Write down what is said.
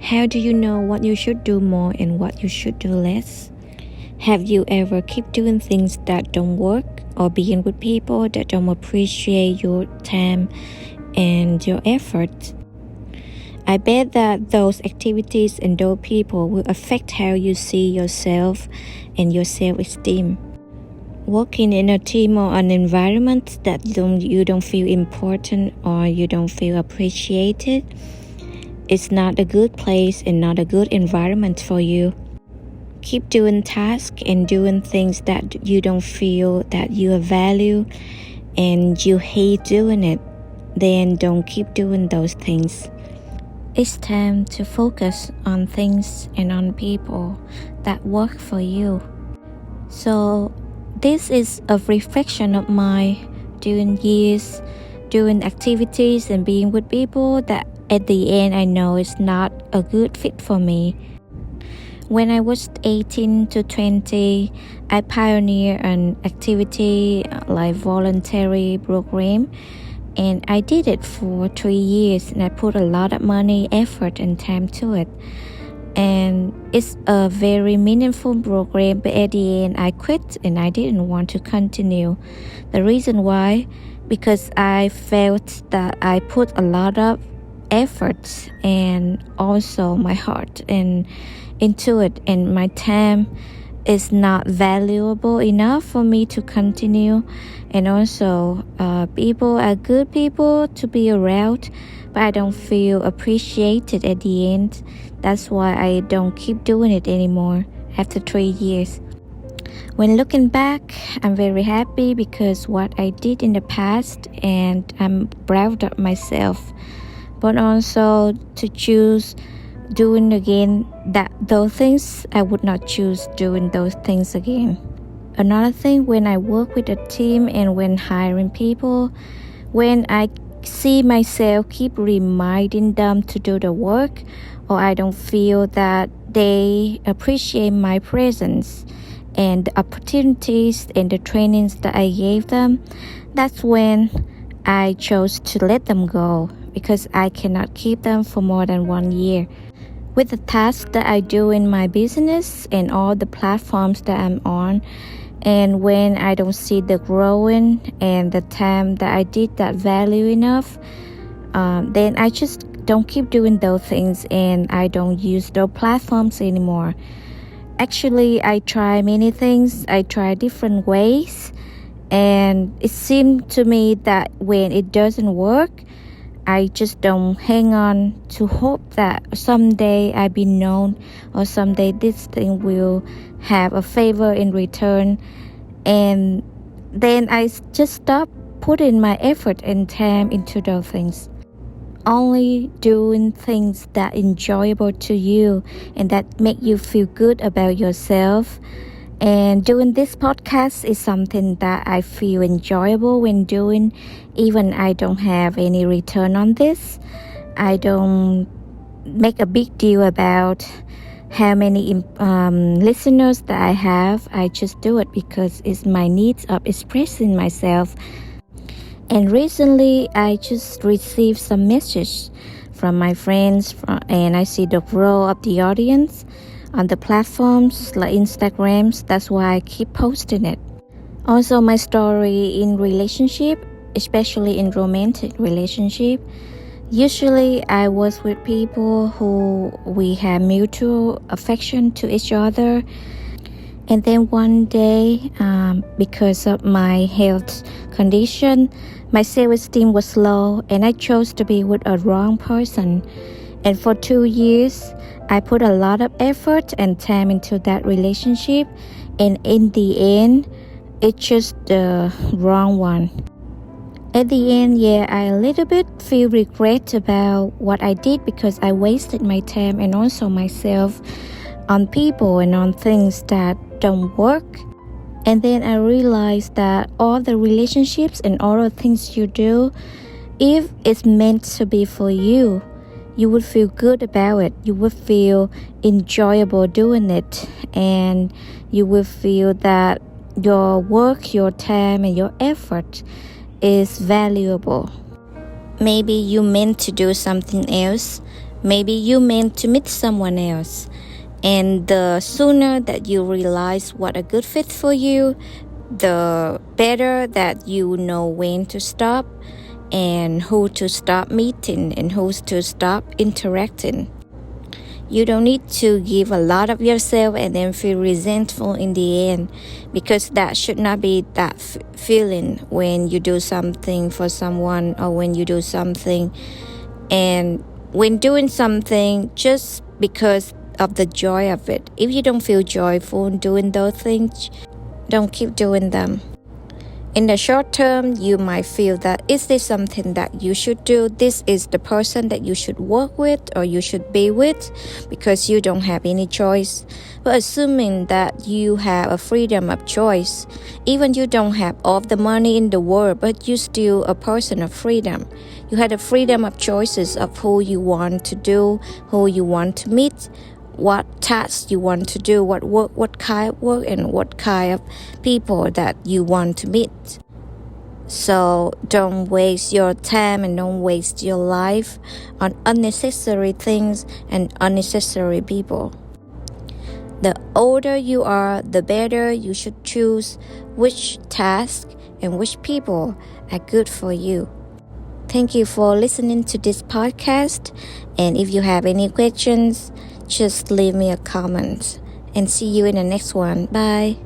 How do you know what you should do more and what you should do less? Have you ever keep doing things that don't work or being with people that don't appreciate your time and your effort? I bet that those activities and those people will affect how you see yourself and your self-esteem. Working in a team or an environment that you don't feel important or you don't feel appreciated, it's not a good place and not a good environment for you. Keep doing tasks and doing things that you don't feel that you value and you hate doing it. Then don't keep doing those things. It's time to focus on things and on people that work for you. So this is a reflection of my doing years, doing activities and being with people that at the end I know is not a good fit for me. When I was 18 to 20, I pioneered an activity like voluntary program, and I did it for 3 years, and I put a lot of money, effort, and time to it. And it's a very meaningful program, but at the end I quit and I didn't want to continue. The reason why, because I felt that I put a lot of effort and also my heart into it, and my time is not valuable enough for me to continue. And also people are good people to be around, but I don't feel appreciated at the end. That's why I don't keep doing it anymore after 3 years. When looking back, I'm very happy because what I did in the past, and I'm proud of myself. But also to choose doing again those things, I would not choose doing those things again. Another thing, when I work with a team and when hiring people, when I see myself keep reminding them to do the work, or I don't feel that they appreciate my presence and the opportunities and the trainings that I gave them, that's when I chose to let them go, because I cannot keep them for more than 1 year. With the tasks that I do in my business and all the platforms that I'm on, and when I don't see the growing and the time that I did that value enough, then I just don't keep doing those things and I don't use those platforms anymore. Actually, I try many things. I try different ways, and it seemed to me that when it doesn't work, I just don't hang on to hope that someday I'll be known or someday this thing will have a favor in return. And then I just stop putting my effort and time into those things. Only doing things that are enjoyable to you and that make you feel good about yourself. And doing this podcast is something that I feel enjoyable when doing, even I don't have any return on this. I don't make a big deal about how many listeners that I have. I just do it because it's my needs of expressing myself. And recently, I just received some message from my friends, and I see the growth of the audience on the platforms like Instagrams. That's why I keep posting it. Also, my story in relationship, especially in romantic relationship. Usually, I was with people who we have mutual affection to each other. And then one day, because of my health condition, my self-esteem was low and I chose to be with a wrong person. And for 2 years, I put a lot of effort and time into that relationship. And in the end, it's just the wrong one. At the end, I a little bit feel regret about what I did because I wasted my time and also myself on people and on things that don't work. And then I realized that all the relationships and all the things you do, if it's meant to be for you, you would feel good about it. You would feel enjoyable doing it, and you will feel that your work, your time, and your effort is valuable. Maybe you meant to do something else. Maybe you meant to meet someone else, and the sooner that you realize what a good fit for you, the better that you know when to stop and who to stop meeting and who to stop interacting. You don't need to give a lot of yourself and then feel resentful in the end, because that should not be that feeling when you do something for someone, or when you do something and when doing something just because of the joy of it. If you don't feel joyful in doing those things, don't keep doing them. In the short term, you might feel that, is this something that you should do? This is the person that you should work with or you should be with, because you don't have any choice. But assuming that you have a freedom of choice, even you don't have all the money in the world, but you're still a person of freedom. You have the freedom of choices of who you want to do, who you want to meet, what tasks you want to do, what work, what kind of work, and what kind of people that you want to meet. So don't waste your time and don't waste your life on unnecessary things and unnecessary people. The older you are, the better you should choose which task and which people are good for you. Thank you for listening to this podcast, and if you have any questions, just leave me a comment, and see you in the next one. Bye.